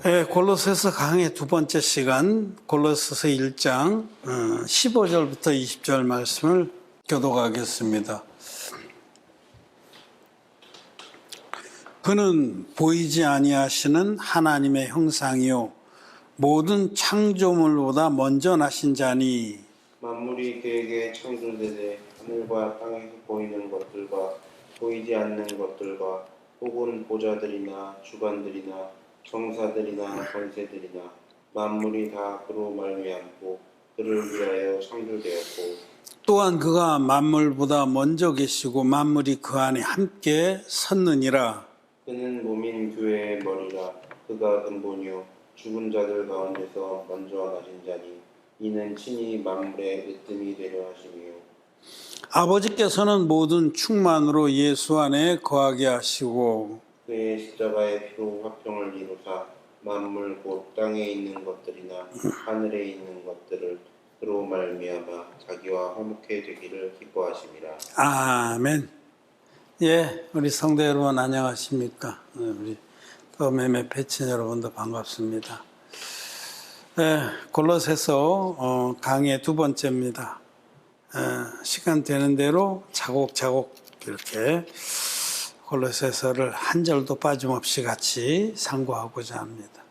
네, 골로새서 강의 두 번째 시간 골로새서 1장 15절부터 20절 말씀을 교독하겠습니다. 그는 보이지 아니하시는 하나님의 형상이요 모든 창조물보다 먼저 나신 자니 만물이 그에게 창조되되 하늘과 땅에서 보이는 것들과 보이지 않는 것들과 혹은 보좌들이나 주관들이나 정사들이나 권세들이나 만물이 다 그로 말미암고 그를 위하여 창조되었고 또한 그가 만물보다 먼저 계시고 만물이 그 안에 함께 섰느니라. 그는 몸인 교회의 머리라. 그가 근본이요 죽은 자들 가운데서 먼저 나신 자니 이는 친히 만물의 으뜸이 되려 하심이요 아버지께서는 모든 충만으로 예수 안에 거하게 하시고 그의 십자가의 피로 화평을 이루사 만물 곧 땅에 있는 것들이나 하늘에 있는 것들을 그로 말미암아 자기와 화목해 되기를 기뻐하심이라. 아멘. 예, 우리 성도 여러분 안녕하십니까? 우리 또 매매 패친 여러분도 반갑습니다. 예, 골로새서 강의 두 번째입니다. 시간 되는 대로 차곡차곡 이렇게 골로새서를 한 절도 빠짐없이 같이 상고하고자 합니다.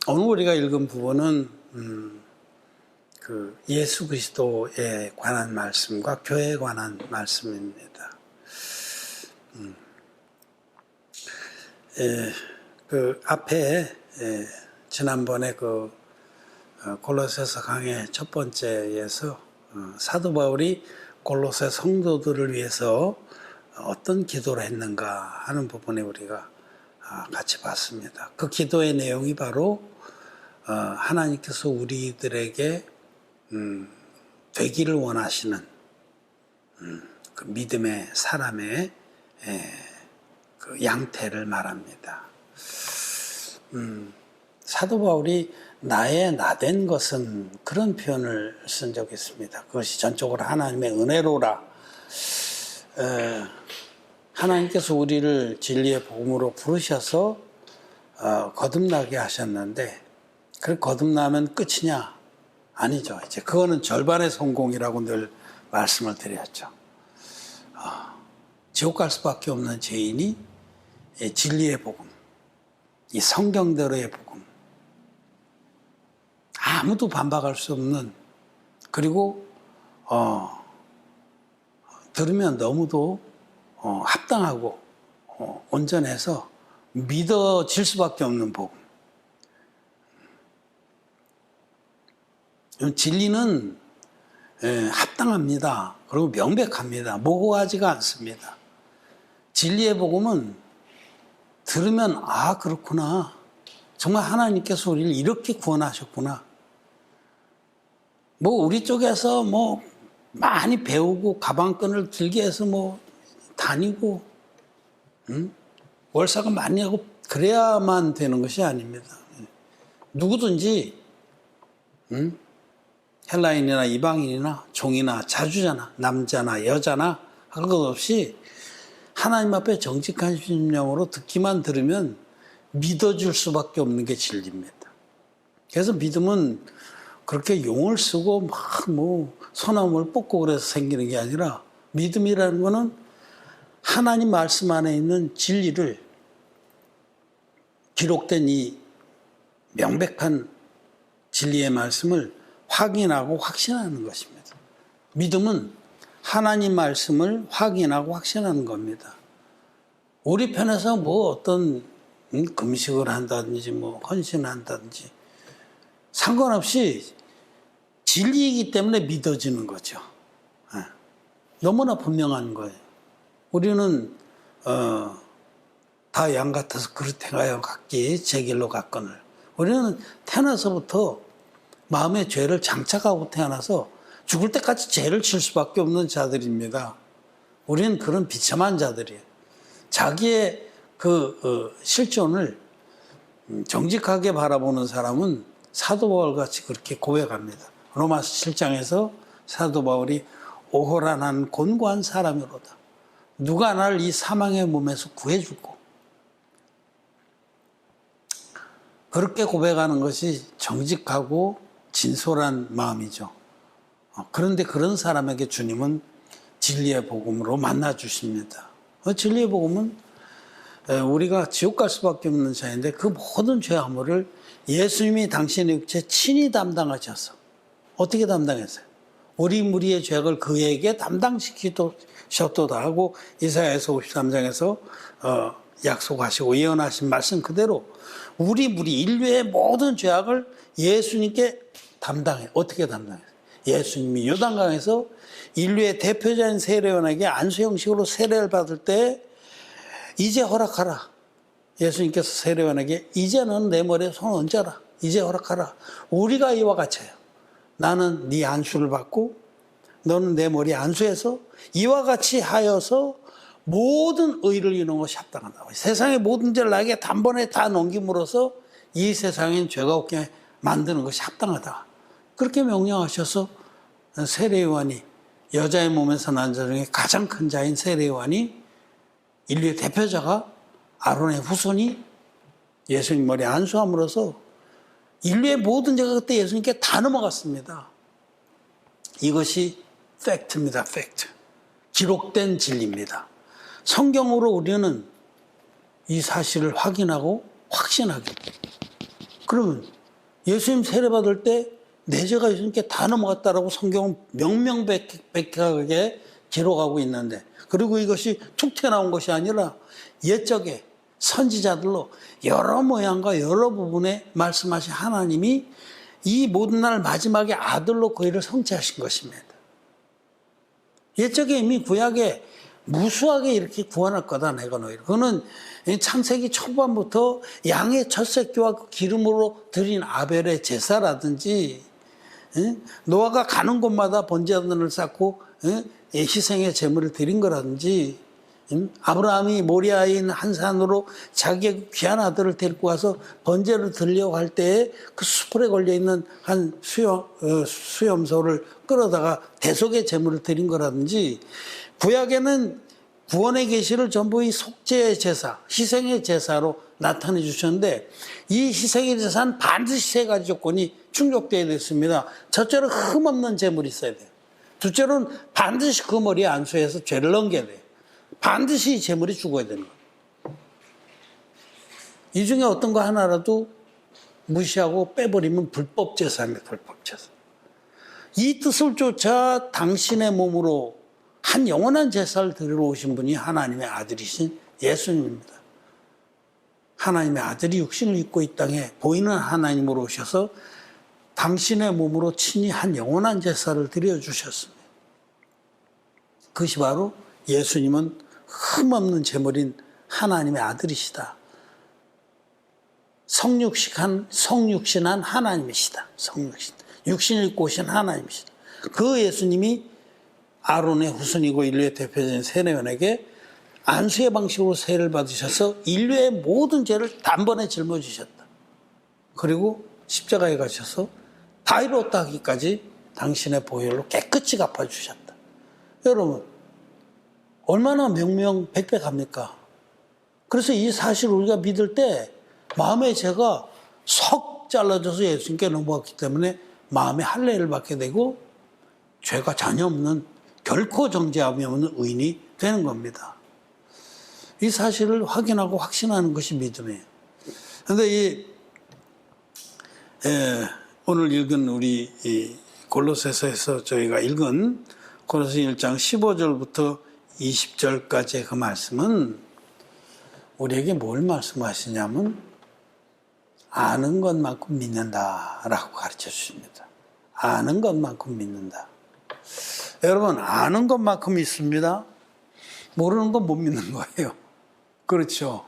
오늘 우리가 읽은 부분은 그 예수 그리스도에 관한 말씀과 교회에 관한 말씀입니다. 그 앞에 지난번에 그 골로새서 강의 첫 번째에서 사도 바울이 골로새 성도들을 위해서 어떤 기도를 했는가 하는 부분에 우리가 같이 봤습니다. 그 기도의 내용이 바로 하나님께서 우리들에게 되기를 원하시는 그 믿음의 사람의 그 양태를 말합니다. 사도 바울이 나의 나된 것은 그런 표현을 쓴 적이 있습니다. 그것이 전적으로 하나님의 은혜로라. 하나님께서 우리를 진리의 복음으로 부르셔서 거듭나게 하셨는데 그 거듭나면 끝이냐? 아니죠. 이제 그거는 절반의 성공이라고 늘 말씀을 드렸죠. 지옥 갈 수밖에 없는 죄인이 진리의 복음, 이 성경대로의 복음, 아무도 반박할 수 없는, 그리고 들으면 너무도 합당하고 온전해서 믿어질 수밖에 없는 복음. 진리는 합당합니다. 그리고 명백합니다. 모호하지가 않습니다. 진리의 복음은 들으면 아 그렇구나. 정말 하나님께서 우리를 이렇게 구원하셨구나. 뭐 우리 쪽에서 뭐 많이 배우고 가방끈을 들게 해서 뭐 다니고 월사가 많이 하고 그래야만 되는 것이 아닙니다. 누구든지 헬라인이나 이방인이나 종이나 자주자나 남자나 여자나 할 것 없이 하나님 앞에 정직한 심령으로 듣기만 들으면 믿어줄 수밖에 없는 게 진리입니다. 그래서 믿음은 그렇게 용을 쓰고 막 뭐 소나무를 뽑고 그래서 생기는 게 아니라 믿음이라는 거는 하나님 말씀 안에 있는 진리를 기록된 이 명백한 진리의 말씀을 확인하고 확신하는 것입니다. 믿음은 하나님 말씀을 확인하고 확신하는 겁니다. 우리 편에서 뭐 어떤 금식을 한다든지 뭐 헌신을 한다든지 상관없이 진리이기 때문에 믿어지는 거죠. 너무나 분명한 거예요. 우리는 다 양 같아서 그릇 행하여 각기 제 길로 갔거늘. 우리는 태어나서부터 마음의 죄를 장착하고 태어나서 죽을 때까지 죄를 칠 수밖에 없는 자들입니다. 우리는 그런 비참한 자들이에요. 자기의 실존을 정직하게 바라보는 사람은 사도 바울같이 그렇게 고백합니다. 로마서 7장에서 사도 바울이 오호라 난 곤고한 사람이로다. 누가 나를 이 사망의 몸에서 구해줄꼬. 그렇게 고백하는 것이 정직하고 진솔한 마음이죠. 그런데 그런 사람에게 주님은 진리의 복음으로 만나 주십니다. 진리의 복음은 우리가 지옥 갈 수밖에 없는 자인데 그 모든 죄 허물을 예수님이 당신의 육체 친히 담당하셔서 어떻게 담당했어요? 우리 무리의 죄악을 그에게 담당시키셨도다 하고 이사야서 53장에서 약속하시고 예언하신 말씀 그대로 우리 무리 인류의 모든 죄악을 예수님께 담당해. 어떻게 담당했어요? 예수님이 요단강에서 인류의 대표자인 세례요한에게 안수 형식으로 세례를 받을 때 이제 허락하라. 예수님께서 세례요한에게 이제는 내 머리에 손 얹어라. 이제 허락하라. 우리가 이와 같아요. 나는 네 안수를 받고 너는 내 머리에 안수해서 이와 같이 하여서 모든 의를 이루는 것이 합당하다. 세상의 모든 죄를 나에게 단번에 다 넘김으로써 이 세상엔 죄가 없게 만드는 것이 합당하다. 그렇게 명령하셔서 세례요한이 여자의 몸에서 난 자 중에 가장 큰 자인 세례요한이 인류의 대표자가 아론의 후손이 예수님 머리에 안수함으로써 인류의 모든 죄가 그때 예수님께 다 넘어갔습니다. 이것이 팩트입니다. 팩트. 기록된 진리입니다. 성경으로 우리는 이 사실을 확인하고 확신하게. 그러면 예수님 세례받을 때 내 죄가 예수님께 다 넘어갔다라고 성경은 명명백백하게 기록하고 있는데, 그리고 이것이 툭 튀어나온 것이 아니라 옛적에 선지자들로 여러 모양과 여러 부분에 말씀하신 하나님이 이 모든 날 마지막에 아들로 그 일을 성취하신 것입니다. 옛적에 이미 구약에 무수하게 이렇게 구원할 거다 내가 너희를. 그거는 창세기 초반부터 양의 첫 새끼와 그 기름으로 드린 아벨의 제사라든지, 노아가 가는 곳마다 번제단을 쌓고 희생의 제물을 드린 거라든지, 아브라함이 모리아에 있는 한 산으로 자기의 귀한 아들을 데리고 와서 번제를 드리려고 할 때에 그 수풀에 걸려있는 한 수염소를 끌어다가 대속의 제물을 드린 거라든지, 구약에는 구원의 계시를 전부 이 속죄의 제사, 희생의 제사로 나타내 주셨는데, 이 희생의 제사는 반드시 세 가지 조건이 충족되어야 됐습니다. 첫째로 흠없는 제물이 있어야 돼요. 둘째로는 반드시 그 머리에 안수해서 죄를 넘겨야 돼요. 반드시 이 제물이 죽어야 되는 거예요. 이 중에 어떤 거 하나라도 무시하고 빼버리면 불법 제사입니다. 불법 제사. 이 뜻을 쫓아 당신의 몸으로 한 영원한 제사를 드리러 오신 분이 하나님의 아들이신 예수님입니다. 하나님의 아들이 육신을 입고 이 땅에 보이는 하나님으로 오셔서 당신의 몸으로 친히 한 영원한 제사를 드려주셨습니다. 그것이 바로 예수님은 흠없는 제물인 하나님의 아들이시다. 성육신한 하나님이시다. 성육신. 육신을 입고 오신 하나님이시다. 그 예수님이 아론의 후손이고 인류의 대표자인 세례요한에게 안수의 방식으로 세례를 받으셔서 인류의 모든 죄를 단번에 짊어지셨다. 그리고 십자가에 가셔서 다 이뤘다 하기까지 당신의 보혈로 깨끗이 갚아주셨다. 여러분, 얼마나 명명백백합니까? 그래서 이 사실을 우리가 믿을 때 마음의 죄가 석 잘라져서 예수님께 넘어갔기 때문에 마음의 할례를 받게 되고 죄가 전혀 없는, 결코 정죄함이 없는 의인이 되는 겁니다. 이 사실을 확인하고 확신하는 것이 믿음이에요. 그런데 오늘 읽은 우리 골로새서에서 저희가 읽은 골로새 1장 15절부터 20절까지의 그 말씀은 우리에게 뭘 말씀하시냐면 아는 것만큼 믿는다라고 가르쳐 주십니다. 아는 것만큼 믿는다. 여러분, 아는 것만큼 믿습니다. 모르는 건 못 믿는 거예요. 그렇죠.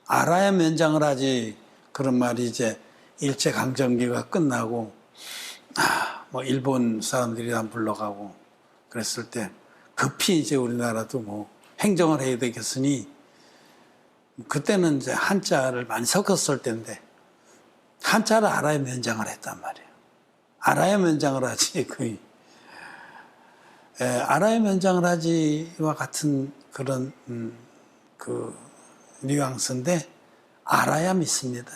알아야 면장을 하지. 그런 말이 이제 일제강점기가 끝나고 뭐 일본 사람들이 다 불러가고 그랬을 때 급히 이제 우리나라도 뭐 행정을 해야 되겠으니, 그때는 이제 한자를 많이 섞었을 때인데 한자를 알아야 면장을 했단 말이에요. 알아야 면장을 하지. 알아야 면장을 하지와 같은 그런 그 뉘앙스인데, 알아야 믿습니다.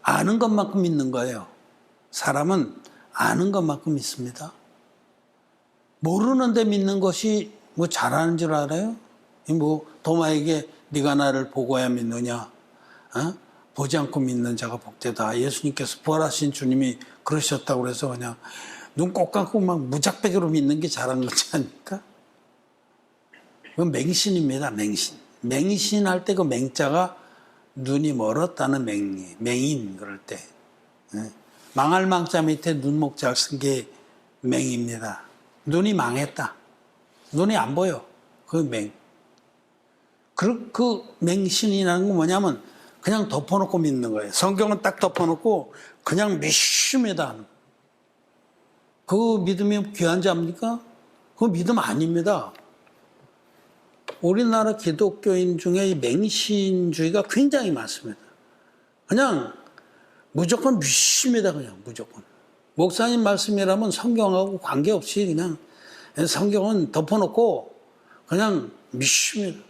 아는 것만큼 믿는 거예요. 사람은 아는 것만큼 믿습니다. 모르는데 믿는 것이 뭐 잘하는 줄 알아요? 뭐 도마에게 네가 나를 보고야 믿느냐? 보지 않고 믿는 자가 복되다. 예수님께서 부활하신 주님이 그러셨다고 그래서 그냥 눈 꼭 감고 막 무작백으로 믿는 게 잘한 거지 않습니까? 그건 맹신입니다. 맹신. 맹신할 때 그 맹자가 눈이 멀었다는 맹인 그럴 때. 망할 망자 밑에 눈목자를 쓴 게 맹입니다. 눈이 망했다. 눈이 안 보여. 그 맹. 그 맹신이라는 건 뭐냐면 그냥 덮어놓고 믿는 거예요. 성경은 딱 덮어놓고 그냥 믿습니다. 그 믿음이 귀한 자입니까? 그 믿음 아닙니다. 우리나라 기독교인 중에 이 맹신주의가 굉장히 많습니다. 그냥 무조건 믿습니다. 그냥 무조건. 목사님 말씀이라면 성경하고 관계없이 그냥 성경은 덮어놓고 그냥 믿습니다.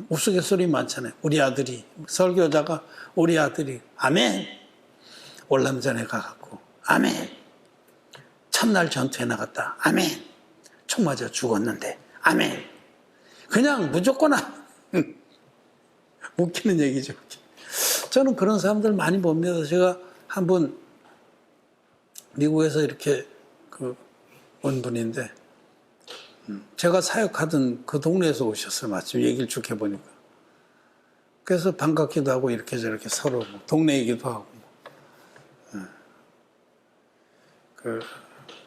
우스갯소리 많잖아요. 우리 아들이 설교자가 우리 아들이 아멘 월남전에 가갖고 아멘 첫날 전투에 나갔다 아멘 총 맞아 죽었는데 아멘 그냥 무조건 웃기는 얘기죠. 저는 그런 사람들 많이 봅니다. 제가 한번 미국에서 이렇게 온 분인데 제가 사역하던 그 동네에서 오셨어요. 마침 얘기를 쭉 해보니까. 그래서 반갑기도 하고 이렇게 저렇게 서로 동네 얘기도 하고.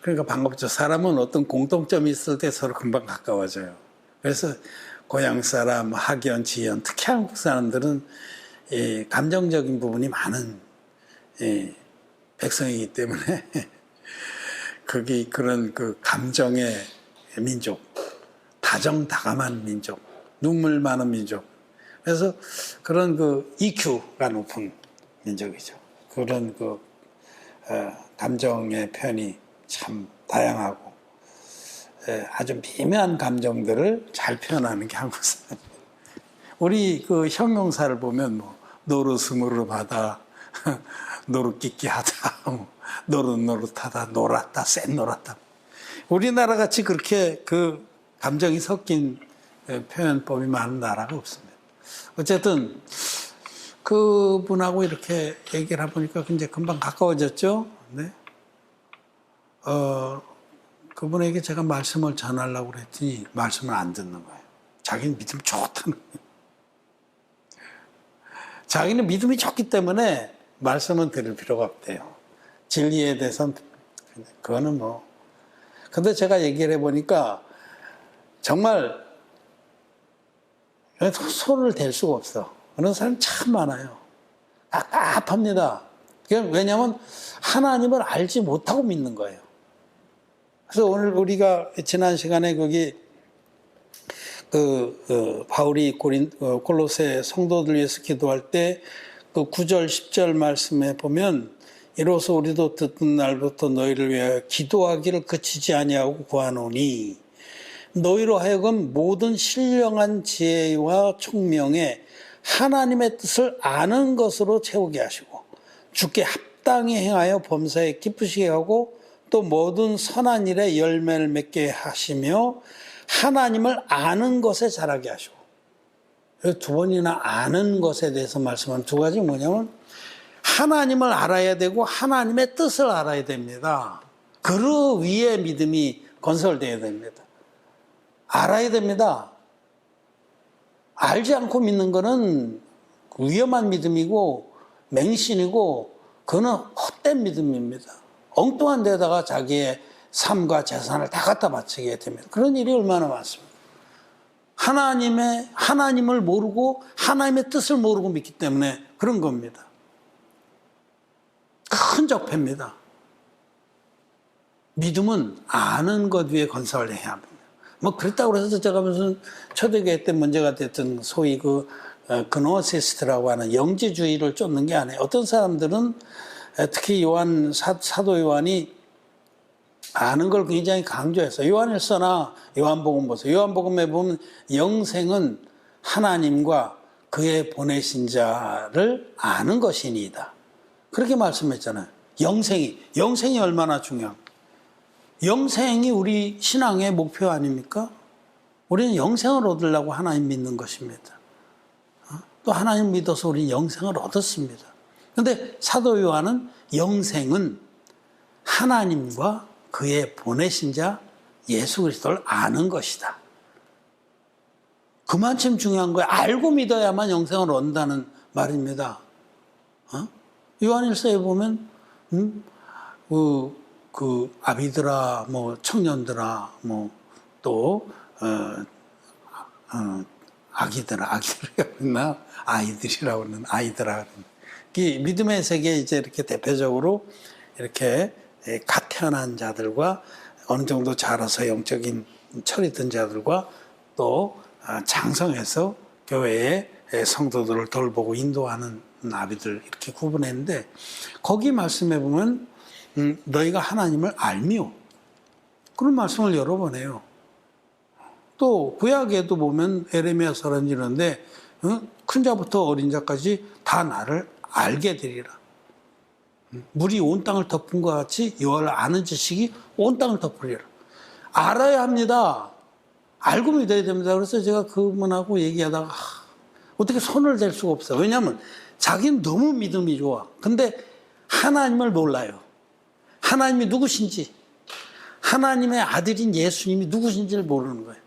그러니까 반갑죠. 사람은 어떤 공통점이 있을 때 서로 금방 가까워져요. 그래서 고향 사람, 학연, 지연, 특히 한국 사람들은 감정적인 부분이 많은 백성이기 때문에 거기 그런 그 감정의 민족, 다정다감한 민족, 눈물 많은 민족. 그래서 그런 그 EQ가 높은 민족이죠. 그런 감정의 편이 참 다양하고 아주 미묘한 감정들을 잘 표현하는 게 한국 사람. 우리 그 형용사를 보면 뭐 노릇스무르 하다, 노릇끼끼하다, 노릇노릇하다, 놀았다, 쌩 놀았다. 우리나라 같이 그렇게 그 감정이 섞인 표현법이 많은 나라가 없습니다. 어쨌든 그분하고 이렇게 얘기를 해보니까 이제 금방 가까워졌죠. 네. 그분에게 제가 말씀을 전하려고 그랬더니 말씀을 안 듣는 거예요. 자기는 믿음 좋다는 거예요. 자기는 믿음이 좋기 때문에 말씀은 들을 필요가 없대요. 진리에 대해서는 그거는 뭐. 근데 제가 얘기를 해보니까 정말 손을 댈 수가 없어. 그런 사람 참 많아요. 갑갑합니다. 왜냐하면 하나님을 알지 못하고 믿는 거예요. 그래서 오늘 우리가 지난 시간에 거기 바울이 골로새 성도들 위해서 기도할 때 그 9절 10절 말씀에 보면 이로써 우리도 듣는 날부터 너희를 위하여 기도하기를 그치지 아니하고 구하노니 너희로 하여금 모든 신령한 지혜와 총명에 하나님의 뜻을 아는 것으로 채우게 하시고 주께 합당히 행하여 범사에 기쁘시게 하고 또 모든 선한 일에 열매를 맺게 하시며 하나님을 아는 것에 자라게 하시고 두 번이나 아는 것에 대해서 말씀한 두 가지 뭐냐면 하나님을 알아야 되고 하나님의 뜻을 알아야 됩니다. 그 위에 믿음이 건설되어야 됩니다. 알아야 됩니다. 알지 않고 믿는 거는 위험한 믿음이고 맹신이고 그거는 헛된 믿음입니다. 엉뚱한 데다가 자기의 삶과 재산을 다 갖다 바치게 됩니다. 그런 일이 얼마나 많습니다. 하나님을 모르고 하나님의 뜻을 모르고 믿기 때문에 그런 겁니다. 큰 적폐입니다. 믿음은 아는 것 위에 건설을 해야 합니다. 뭐 그렇다고 해서 제가 무슨 초대교회 때 문제가 됐던 소위 그노시스트라고 하는 영지주의를 쫓는 게 아니에요. 어떤 사람들은 특히 사도 요한이 아는 걸 굉장히 강조했어요. 요한일서나 요한복음 보세요. 요한복음에 보면 영생은 하나님과 그의 보내신 자를 아는 것이니이다. 그렇게 말씀했잖아요. 영생이 얼마나 중요한. 영생이 우리 신앙의 목표 아닙니까? 우리는 영생을 얻으려고 하나님 믿는 것입니다. 또 하나님 믿어서 우리는 영생을 얻었습니다. 그런데 사도 요한은 영생은 하나님과 그의 보내신 자 예수 그리스도를 아는 것이다. 그만큼 중요한 거예요. 알고 믿어야만 영생을 얻는다는 말입니다. 요한일서에 보면 그 아비들아, 청년들아, 또 아이들이라고 그러는 아이들아. 이 믿음의 세계에 이제 이렇게 대표적으로 이렇게 갓 태어난 자들과 어느 정도 자라서 영적인 철이 든 자들과 또 장성해서 교회의 성도들을 돌보고 인도하는 아비들 이렇게 구분했는데 거기 말씀해 보면 너희가 하나님을 알미요. 그런 말씀을 여러 번 해요. 또 구약에도 보면 에레미야서는 이런데 큰 자부터 어린 자까지 다 나를 알게 되리라. 물이 온 땅을 덮은 것 같이 여호와를 아는 지식이 온 땅을 덮으리라. 알아야 합니다. 알고 믿어야 됩니다. 그래서 제가 그분하고 얘기하다가 어떻게 손을 댈 수가 없어요. 왜냐하면 자기는 너무 믿음이 좋아. 근데 하나님을 몰라요. 하나님이 누구신지, 하나님의 아들인 예수님이 누구신지를 모르는 거예요.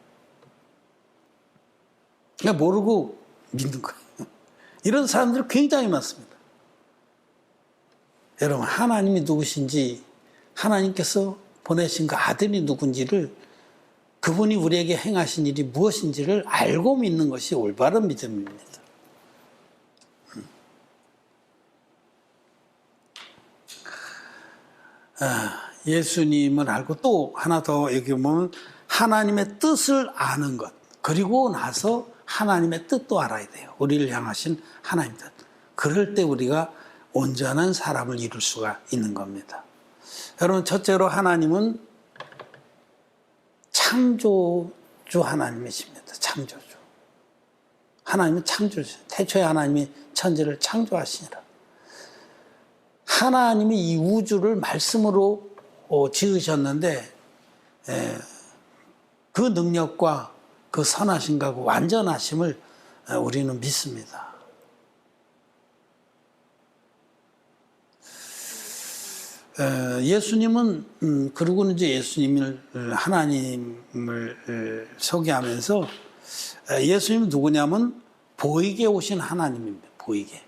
그러니까 모르고 믿는 거예요. 이런 사람들이 굉장히 많습니다. 여러분, 하나님이 누구신지, 하나님께서 보내신 그 아들이 누군지를, 그분이 우리에게 행하신 일이 무엇인지를 알고 믿는 것이 올바른 믿음입니다. 예수님을 알고 또 하나 더 여기 보면 하나님의 뜻을 아는 것. 그리고 나서 하나님의 뜻도 알아야 돼요. 우리를 향하신 하나님 뜻. 그럴 때 우리가 온전한 사람을 이룰 수가 있는 겁니다. 여러분, 첫째로 하나님은 창조주 하나님이십니다. 창조주. 하나님은 창조주. 태초에 하나님이 천지를 창조하시니라. 하나님이 이 우주를 말씀으로 지으셨는데 그 능력과 그 선하심과 그 완전하심을 우리는 믿습니다. 예수님은 그러고는 이제 예수님을 하나님을 소개하면서 예수님은 누구냐면 보이게 오신 하나님입니다. 보이게.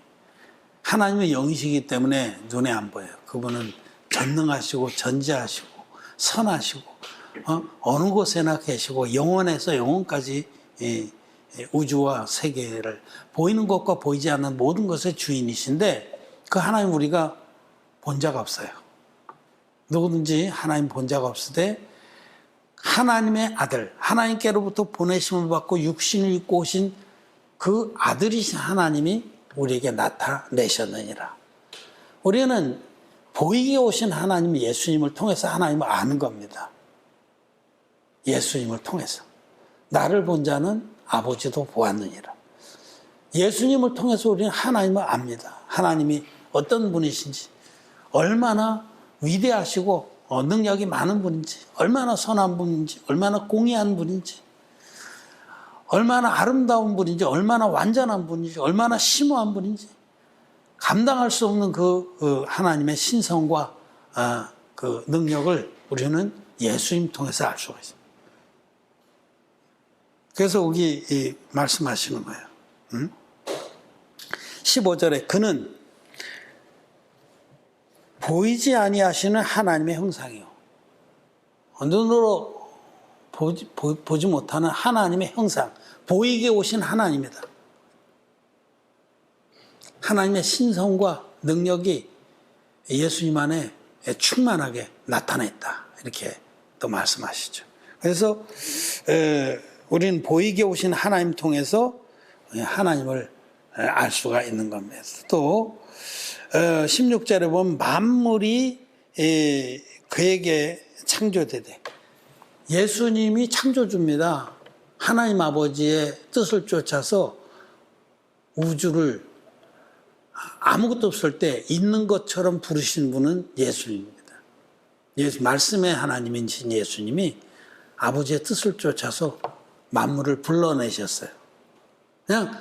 하나님의 영이시기 때문에 눈에 안 보여요. 그분은 전능하시고 전지하시고 선하시고 어느 곳에나 계시고 영원에서 영원까지 우주와 세계를 보이는 것과 보이지 않는 모든 것의 주인이신데 그 하나님 우리가 본 자가 없어요. 누구든지 하나님 본 자가 없을 때 하나님의 아들, 하나님께로부터 보내심을 받고 육신을 입고 오신 그 아들이신 하나님이 우리에게 나타내셨느니라. 우리는 보이게 오신 하나님 예수님을 통해서 하나님을 아는 겁니다. 예수님을 통해서. 나를 본 자는 아버지도 보았느니라. 예수님을 통해서 우리는 하나님을 압니다. 하나님이 어떤 분이신지, 얼마나 위대하시고 능력이 많은 분인지, 얼마나 선한 분인지, 얼마나 공의한 분인지, 얼마나 아름다운 분인지, 얼마나 완전한 분인지, 얼마나 심오한 분인지 감당할 수 없는 그 하나님의 신성과 그 능력을 우리는 예수님 통해서 알 수가 있습니다. 그래서 여기 말씀하시는 거예요. 15절에 그는 보이지 아니하시는 하나님의 형상이요. 눈으로 보지 못하는 하나님의 형상, 보이게 오신 하나님이다. 하나님의 신성과 능력이 예수님 안에 충만하게 나타냈다. 이렇게 또 말씀하시죠. 그래서 우리는 보이게 오신 하나님 통해서 하나님을 알 수가 있는 겁니다. 또 16절에 보면 만물이 그에게 창조되되 예수님이 창조주입니다. 하나님 아버지의 뜻을 쫓아서 우주를 아무것도 없을 때 있는 것처럼 부르신 분은 예수님입니다. 말씀의 하나님이신 예수님이 아버지의 뜻을 쫓아서 만물을 불러내셨어요. 그냥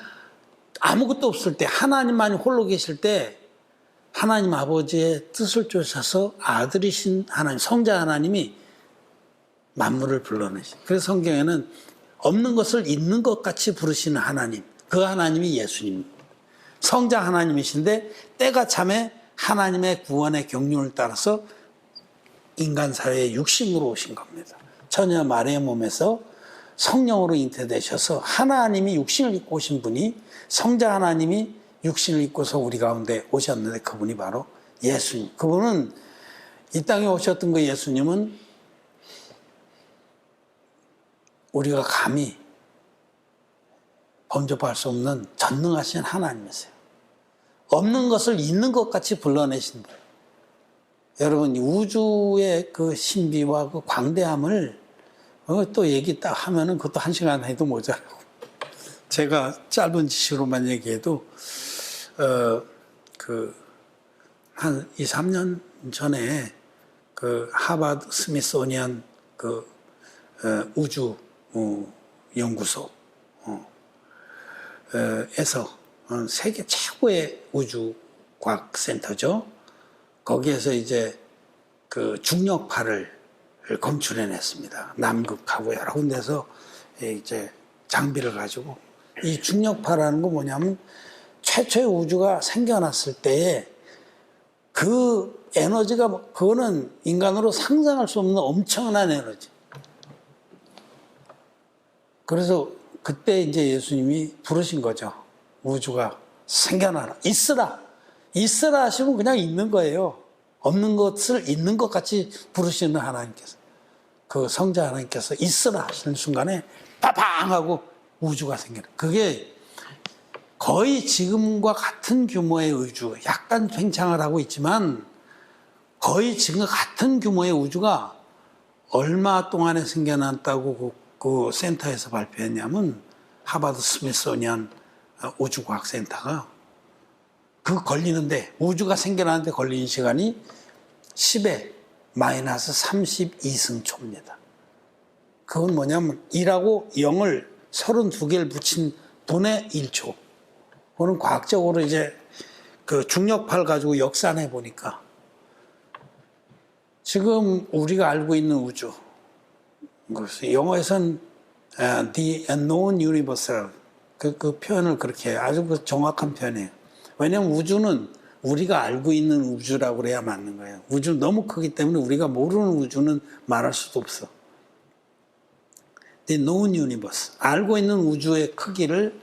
아무것도 없을 때, 하나님만이 홀로 계실 때 하나님 아버지의 뜻을 쫓아서 아들이신 하나님, 성자 하나님이 만물을 불러내신. 그래서 성경에는 없는 것을 있는 것 같이 부르시는 하나님, 그 하나님이 예수님입니다. 성자 하나님이신데 때가 참에 하나님의 구원의 경륜을 따라서 인간 사회에 육신으로 오신 겁니다. 처녀 마리아 몸에서 성령으로 잉태되셔서 하나님이 육신을 입고 오신 분이, 성자 하나님이 육신을 입고서 우리 가운데 오셨는데 그분이 바로 예수님. 그분은 이 땅에 오셨던 그 예수님은 우리가 감히 범접할 수 없는 전능하신 하나님이세요. 없는 것을 있는 것 같이 불러내신 분. 여러분, 우주의 그 신비와 그 광대함을 또 얘기 딱 하면은 그것도 한 시간 해도 모자라고. 제가 짧은 지식으로만 얘기해도, 한 2, 3년 전에 그 하버드 스미소니안 그 우주 연구소, 에서 세계 최고의 우주과학센터죠. 거기에서 이제 그 중력파를 검출해냈습니다. 남극하고 여러 군데서 이제 장비를 가지고. 이 중력파라는 건 뭐냐면 최초의 우주가 생겨났을 때에 그 에너지가, 그거는 인간으로 상상할 수 없는 엄청난 에너지. 그래서 그때 이제 예수님이 부르신 거죠. 우주가 생겨나라. 있으라 하시면 그냥 있는 거예요. 없는 것을 있는 것 같이 부르시는 하나님께서, 그 성자 하나님께서 있으라 하시는 순간에 빠방 하고 우주가 생겨나. 그게 거의 지금과 같은 규모의 우주, 약간 팽창을 하고 있지만 거의 지금과 같은 규모의 우주가 얼마 동안에 생겨났다고 그 센터에서 발표했냐면, 하버드 스미소니안 우주과학센터가 그 걸리는데, 우주가 생겨나는데 걸리는 시간이 10의 마이너스 32승초입니다. 그건 뭐냐면 1하고 0을 32개를 붙인 분의 1초. 그거는 과학적으로 이제 그 중력파를 가지고 역산해 보니까 지금 우리가 알고 있는 우주, 영어에서는 the unknown universal, 그 표현을 그렇게 해요. 아주 그 정확한 표현이에요. 왜냐하면 우주는 우리가 알고 있는 우주라고 그래야 맞는 거예요. 우주는 너무 크기 때문에 우리가 모르는 우주는 말할 수도 없어. The known universe, 알고 있는 우주의 크기를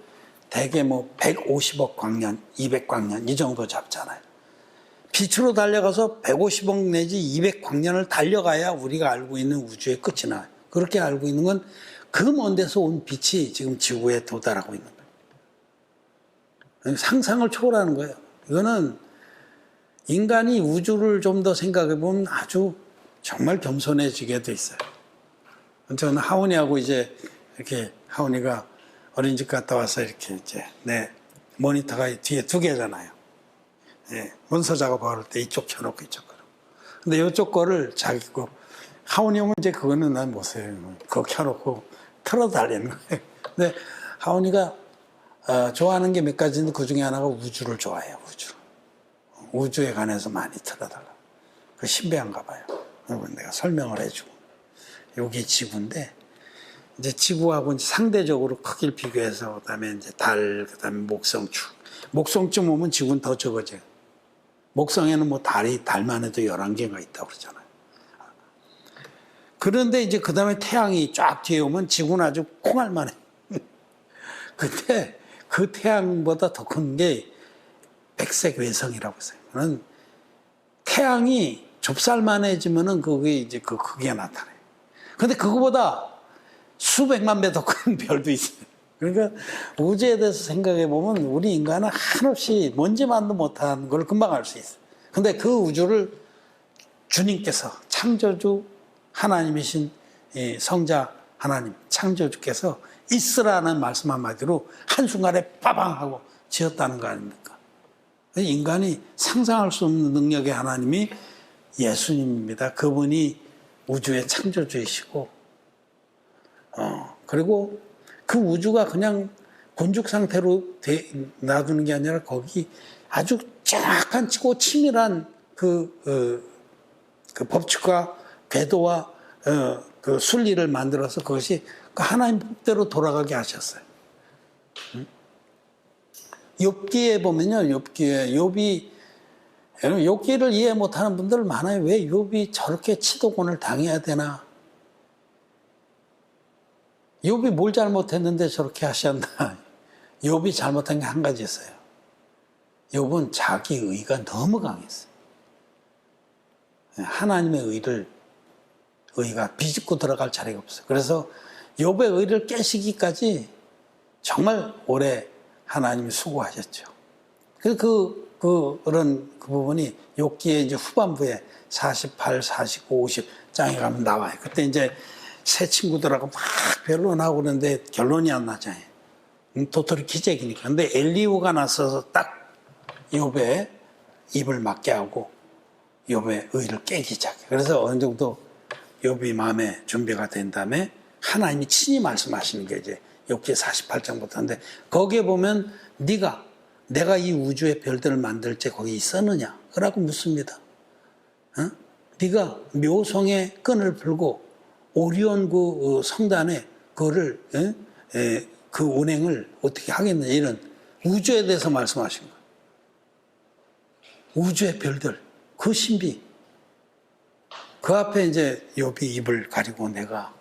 대개 150억 광년, 200광년 이 정도 잡잖아요. 빛으로 달려가서 150억 내지 200광년을 달려가야 우리가 알고 있는 우주의 끝이 나요. 그렇게 알고 있는 건 그 먼 데서 온 빛이 지금 지구에 도달하고 있는 거예요. 상상을 초월하는 거예요. 이거는 인간이 우주를 좀 더 생각해 보면 아주 정말 겸손해지게 돼 있어요. 저는 하원이하고 이제 이렇게, 하원이가 어린이집 갔다 와서 이렇게 이제 내 모니터가 뒤에 2개잖아요. 예, 문서 작업할 때 이쪽 켜놓고 이쪽 거. 근데 이쪽 거를 자기 거, 하원이 오면 이제 그거는 난 못 써요. 그거 켜놓고 틀어달라는 거예요. 근데 하원이가 좋아하는 게 몇 가지인데 그 중에 하나가 우주를 좋아해요. 우주에 관해서 많이 틀어달라. 그 신비한가 봐요. 그리고 내가 설명을 해주고. 여기 지구인데, 이제 지구하고 이제 상대적으로 크기를 비교해서, 그 다음에 이제 달, 그 다음에 목성축. 목성쯤 오면 지구는 더 적어져요. 목성에는 달만 해도 11개가 있다고 그러잖아요. 그런데 이제 그 다음에 태양이 쫙 뒤에 오면 지구는 아주 콩알만해. 근데 그 태양보다 더 큰 게 백색 외성이라고 했어요. 그는 태양이 좁쌀만해지면은 그게 이제 그 크기가 나타나요. 근데 그거보다 수백만 배 더 큰 별도 있어요. 그러니까 우주에 대해서 생각해 보면 우리 인간은 한없이 먼지만도 못한 걸 금방 알 수 있어요. 근데 그 우주를 주님께서, 창조주 하나님이신 성자 하나님, 창조주께서 있으라는 말씀 한마디로 한순간에 빠방 하고 지었다는 거 아닙니까? 인간이 상상할 수 없는 능력의 하나님이 예수님입니다. 그분이 우주의 창조주이시고, 그리고 그 우주가 그냥 곤죽 상태로 놔두는 게 아니라 거기 아주 정확하고 치밀한 그 법칙과 궤도와 그 순리를 만들어서 그것이 그 하나님 법대로 돌아가게 하셨어요. 욥기에 보면요, 욥기를 이해 못하는 분들 많아요. 왜 욥이 저렇게 치도곤을 당해야 되나? 욥이 뭘 잘못했는데 저렇게 하셨나? 욥이 잘못한 게 한 가지 있어요. 욥은 자기 의가 너무 강했어요. 하나님의 의가 비집고 들어갈 자리가 없어요. 그래서 욥의 의를 깨시기까지 정말 오래 하나님이 수고하셨죠. 그래서 그런 부분이 욥기의 이제 후반부에 48, 49, 50장에 가면 나와요. 그때 이제 새 친구들하고 막 변론하고 그러는데 결론이 안 나잖아요. 도토리 기적이니까. 근데 엘리후가 나서서 딱 욥의 입을 막게 하고 욥의 의를 깨기 시작해요. 그래서 어느 정도 욥이 마음에 준비가 된 다음에 하나님이 친히 말씀하시는 게 이제 욥기 48장부터인데 거기에 보면 내가 이 우주의 별들을 만들 때 거기 있었느냐? 라고 묻습니다. 네가 묘성의 끈을 풀고 오리온 그 성단에 그거를 그 운행을 어떻게 하겠느냐? 이런 우주에 대해서 말씀하신 거예요. 우주의 별들, 그 신비. 그 앞에 이제 욥이 입을 가리고 내가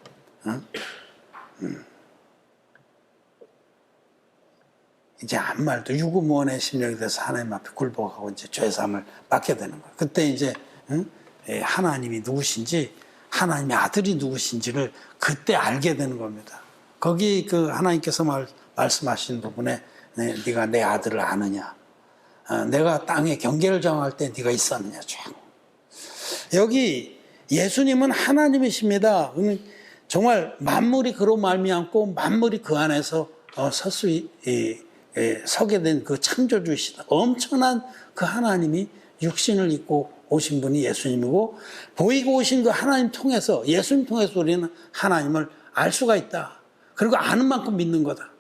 이제 아무 말도 유구무원의 심령이 돼서 하나님 앞에 굴복하고 이제 죄사함을 받게 되는 거예요. 그때 이제 하나님이 누구신지, 하나님의 아들이 누구신지를 그때 알게 되는 겁니다. 거기 그 하나님께서 말씀하신 부분에 네가 내 아들을 아느냐, 내가 땅에 경계를 정할 때 네가 있었느냐. 여기 예수님은 하나님이십니다. 정말 만물이 그로 말미암고 만물이 그 안에서 서게 된 그 창조주이시다. 엄청난 그 하나님이 육신을 입고 오신 분이 예수님이고, 보이고 오신 그 하나님 통해서, 예수님 통해서 우리는 하나님을 알 수가 있다. 그리고 아는 만큼 믿는 거다.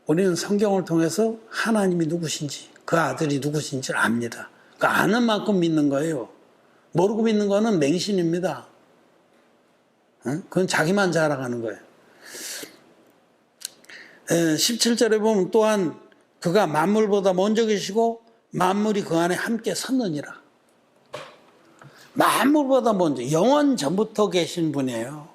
우리는 성경을 통해서 하나님이 누구신지, 그 아들이 누구신지를 압니다. 그 아는 만큼 믿는 거예요. 모르고 믿는 거는 맹신입니다. 그건 자기만 자랑하는 거예요. 17절에 보면 또한 그가 만물보다 먼저 계시고 만물이 그 안에 함께 섰느니라. 만물보다 먼저, 영원 전부터 계신 분이에요.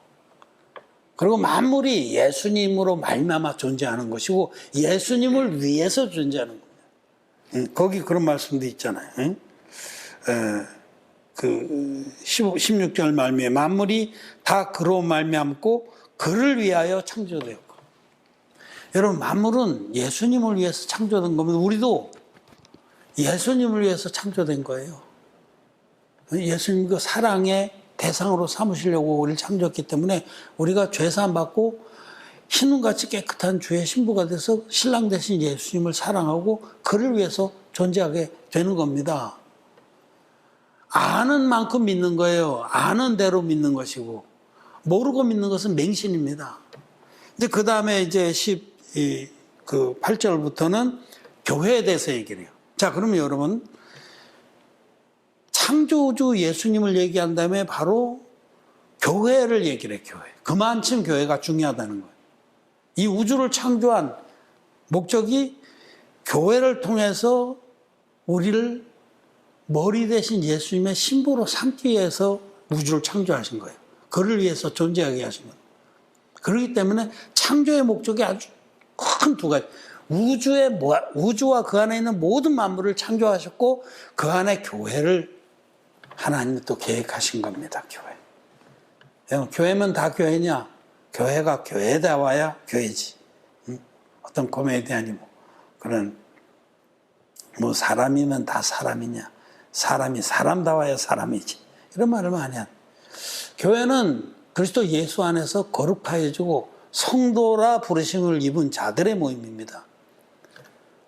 그리고 만물이 예수님으로 말미암아 존재하는 것이고 예수님을 위해서 존재하는 겁니다. 거기 그런 말씀도 있잖아요. 그 16절 말미에 만물이 다 그로 말미암고 그를 위하여 창조되었고. 여러분, 만물은 예수님을 위해서 창조된 겁니다. 우리도 예수님을 위해서 창조된 거예요. 예수님 그 사랑의 대상으로 삼으시려고 우리를 창조했기 때문에 우리가 죄사함 받고 흰눈같이 깨끗한 주의 신부가 돼서 신랑 대신 예수님을 사랑하고 그를 위해서 존재하게 되는 겁니다. 아는 만큼 믿는 거예요. 아는 대로 믿는 것이고, 모르고 믿는 것은 맹신입니다. 이제 그 다음에 이제 8절부터는 교회에 대해서 얘기를 해요. 자, 그러면 여러분, 창조주 예수님을 얘기한 다음에 바로 교회를 얘기를 해요. 교회. 그만큼 교회가 중요하다는 거예요. 이 우주를 창조한 목적이 교회를 통해서 우리를 머리 대신 예수님의 신부로 삼기 위해서 우주를 창조하신 거예요. 그를 위해서 존재하게 하신 거예요. 그렇기 때문에 창조의 목적이 아주 큰 두 가지. 우주와 그 안에 있는 모든 만물을 창조하셨고 그 안에 교회를 하나님이 또 계획하신 겁니다. 교회. 교회면 다 교회냐? 교회가 교회다워야 교회지. 어떤 코미디언이 그런 사람이면 다 사람이냐? 사람이 사람다워야 사람이지. 이런 말을 많이 한. 교회는 그리스도 예수 안에서 거룩하여지고 성도라 부르심을 입은 자들의 모임입니다.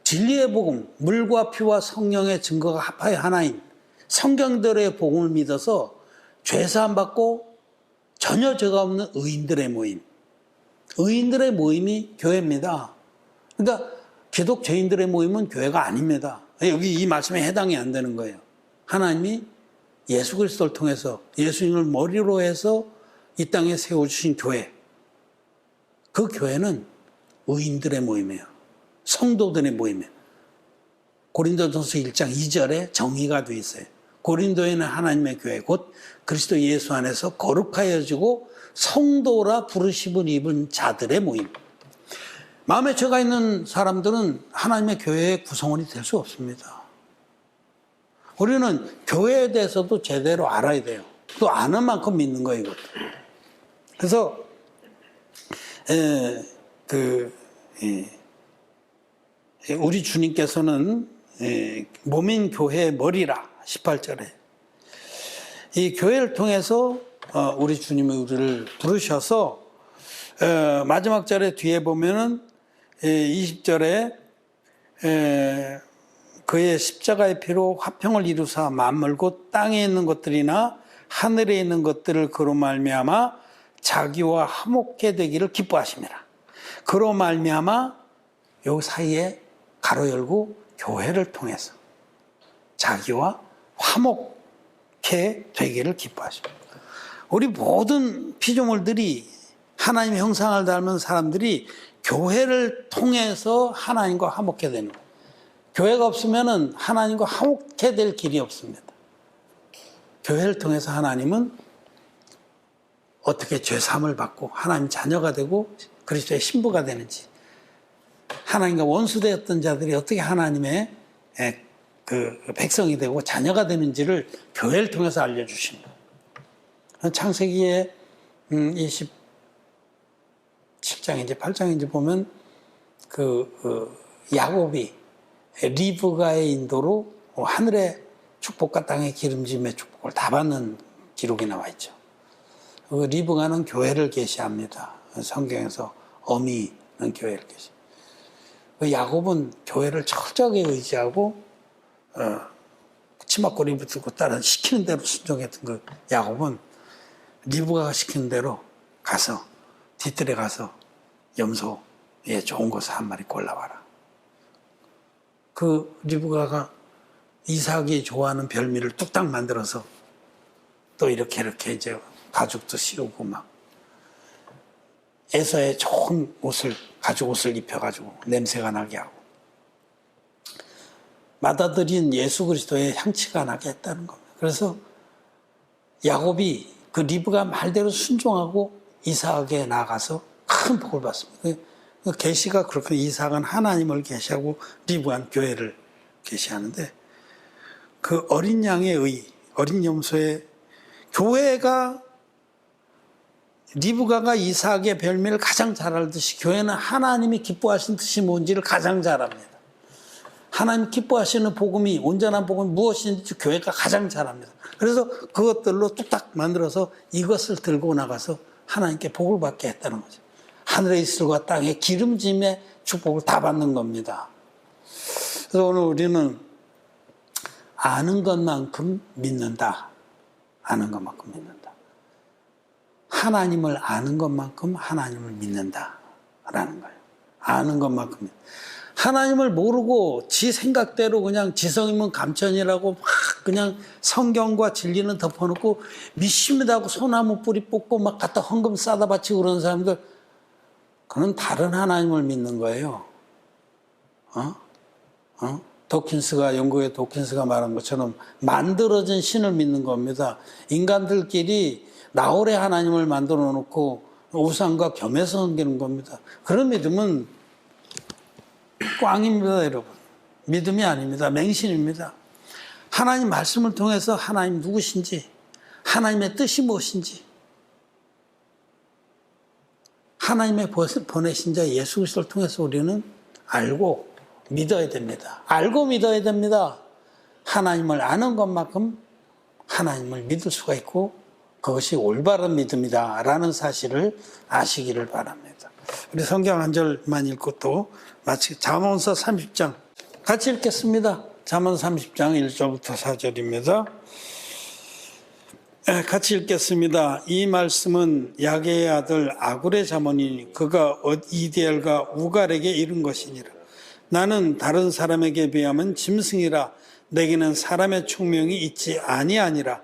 진리의 복음, 물과 피와 성령의 증거가 합하여 하나인 성경대로의 복음을 믿어서 죄사함 받고 전혀 죄가 없는 의인들의 모임. 의인들의 모임이 교회입니다. 그러니까 기독교인들의 모임은 교회가 아닙니다. 여기 이 말씀에 해당이 안 되는 거예요. 하나님이 예수 그리스도를 통해서 예수님을 머리로 해서 이 땅에 세워주신 교회. 그 교회는 의인들의 모임이에요. 성도들의 모임이에요. 고린도전서 1장 2절에 정의가 되어 있어요. 고린도에는 하나님의 교회 곧 그리스도 예수 안에서 거룩하여지고 성도라 부르심을 입은 자들의 모임. 마음에 죄가 있는 사람들은 하나님의 교회의 구성원이 될 수 없습니다. 우리는 교회에 대해서도 제대로 알아야 돼요. 또 아는 만큼 믿는 거예요, 이것도. 그래서 우리 주님께서는 몸인 교회의 머리라 18절에 이 교회를 통해서 우리 주님이 우리를 부르셔서 마지막 절에 뒤에 보면은 20절에 그의 십자가의 피로 화평을 이루사 만물 곧 땅에 있는 것들이나 하늘에 있는 것들을 그로 말미암아 자기와 화목해 되기를 기뻐하심이라. 그로 말미암아 요 사이에 가로 열고 교회를 통해서 자기와 화목해 되기를 기뻐하십니다. 우리 모든 피조물들이 하나님의 형상을 닮은 사람들이 교회를 통해서 하나님과 화목해 되는 거예요. 교회가 없으면 하나님과 화목해 될 길이 없습니다. 교회를 통해서 하나님은 어떻게 죄사함을 받고 하나님 자녀가 되고 그리스도의 신부가 되는지, 하나님과 원수되었던 자들이 어떻게 하나님의 그 백성이 되고 자녀가 되는지를 교회를 통해서 알려주십니다. 창세기에 27장인지 8장인지 보면 야곱이 리브가의 인도로 하늘의 축복과 땅의 기름짐의 축복을 다 받는 기록이 나와 있죠. 그 리브가는 교회를 계시합니다. 성경에서 어미는 교회를 계시. 야곱은 교회를 철저하게 의지하고 치맛거리 붙고 따라 시키는 대로 순종했던 그 야곱은 리브가가 시키는 대로 가서 뒤뜰에 가서 염소에 좋은 것을 한 마리 골라와라. 그 리브가가 이삭이 좋아하는 별미를 뚝딱 만들어서 또 이렇게 이제 가죽도 씌우고 막 에서의 좋은 옷을 가죽 옷을 입혀가지고 냄새가 나게 하고 맏아들인 예수 그리스도의 향취가 나게 했다는 겁니다. 그래서 야곱이 그 리브가 말대로 순종하고 이삭에게 나가서 큰 복을 받습니다. 그 계시가 그렇게 이삭은 하나님을 계시하고 리브는 교회를 계시하는데 그 어린 양의 어린 염소의 교회가 리브가가 이삭의 별미를 가장 잘 알듯이 교회는 하나님이 기뻐하시는 뜻이 뭔지를 가장 잘 압니다. 하나님 기뻐하시는 복음이 온전한 복음이 무엇인지 교회가 가장 잘 압니다. 그래서 그것들로 뚝딱 만들어서 이것을 들고 나가서 하나님께 복을 받게 했다는 거죠. 하늘의 이슬과 땅의 기름짐의 축복을 다 받는 겁니다. 그래서 오늘 우리는 아는 것만큼 믿는다. 아는 것만큼 믿는다. 하나님을 아는 것만큼 하나님을 믿는다라는 거예요. 아는 것만큼. 하나님을 모르고 지 생각대로 그냥 지성이면 감천이라고 막 그냥 성경과 진리는 덮어놓고 믿습니다 하고 소나무 뿌리 뽑고 막 갖다 헌금 싸다 바치고 그러는 사람들, 그건 다른 하나님을 믿는 거예요. 영국의 도킨스가 말한 것처럼 만들어진 신을 믿는 겁니다. 인간들끼리 나홀의 하나님을 만들어 놓고 우상과 겸해서 섬기는 겁니다. 그런 믿음은 꽝입니다, 여러분. 믿음이 아닙니다. 맹신입니다. 하나님 말씀을 통해서 하나님 누구신지, 하나님의 뜻이 무엇인지, 하나님의 보내신 자 예수 그리스도를 통해서 우리는 알고 믿어야 됩니다. 알고 믿어야 됩니다. 하나님을 아는 것만큼 하나님을 믿을 수가 있고 그것이 올바른 믿음이다라는 사실을 아시기를 바랍니다. 우리 성경 한 절만 읽고 또 마치 잠언서 30장 같이 읽겠습니다. 잠언 30장 1절부터 4절입니다. 같이 읽겠습니다. 이 말씀은 야게의 아들 아굴의 잠언이니 그가 이디엘과 우갈에게 이른 것이니라. 나는 다른 사람에게 비하면 짐승이라 내게는 사람의 총명이 있지 아니하니라.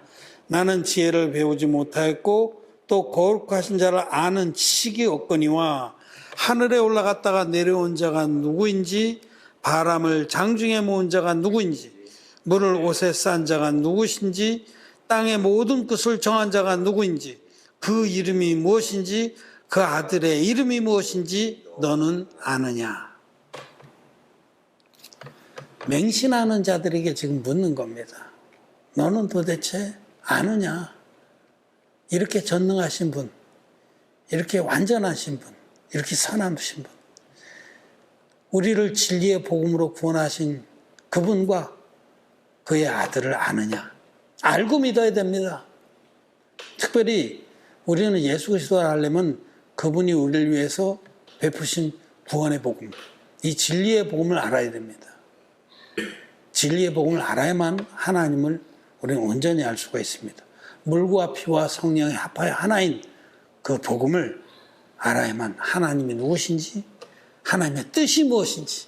나는 지혜를 배우지 못하였고 또 거룩하신 자를 아는 지식이 없거니와 하늘에 올라갔다가 내려온 자가 누구인지 바람을 장중에 모은 자가 누구인지 물을 옷에 싼 자가 누구신지 땅의 모든 끝을 정한 자가 누구인지 그 이름이 무엇인지 그 아들의 이름이 무엇인지 너는 아느냐. 맹신하는 자들에게 지금 묻는 겁니다. 너는 도대체 아느냐? 이렇게 전능하신 분, 이렇게 완전하신 분, 이렇게 선하신 분, 우리를 진리의 복음으로 구원하신 그분과 그의 아들을 아느냐? 알고 믿어야 됩니다. 특별히 우리는 예수 그리스도를 알려면 그분이 우리를 위해서 베푸신 구원의 복음, 이 진리의 복음을 알아야 됩니다. 진리의 복음을 알아야만 하나님을 우리는 온전히 알 수가 있습니다. 물과 피와 성령이 합하여 하나인 그 복음을 알아야만 하나님이 누구신지, 하나님의 뜻이 무엇인지,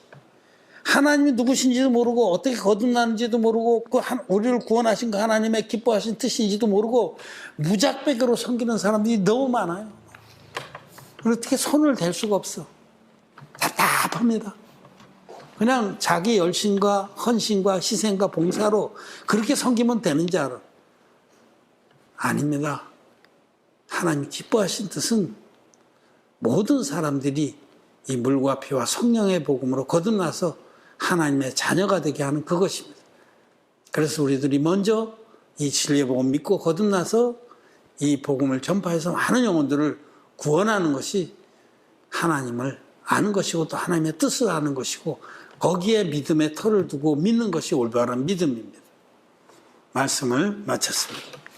하나님이 누구신지도 모르고 어떻게 거듭나는지도 모르고 우리를 구원하신 그 하나님의 기뻐하신 뜻인지도 모르고 무작백으로 섬기는 사람들이 너무 많아요. 어떻게 손을 댈 수가 없어. 답답합니다. 그냥 자기 열심과 헌신과 희생과 봉사로 그렇게 섬기면 되는 줄 알아. 아닙니다. 하나님 기뻐하신 뜻은 모든 사람들이 이 물과 피와 성령의 복음으로 거듭나서 하나님의 자녀가 되게 하는 그것입니다. 그래서 우리들이 먼저 이 진리의 복음 믿고 거듭나서 이 복음을 전파해서 많은 영혼들을 구원하는 것이 하나님을 아는 것이고 또 하나님의 뜻을 아는 것이고 거기에 믿음의 터를 두고 믿는 것이 올바른 믿음입니다. 말씀을 마쳤습니다.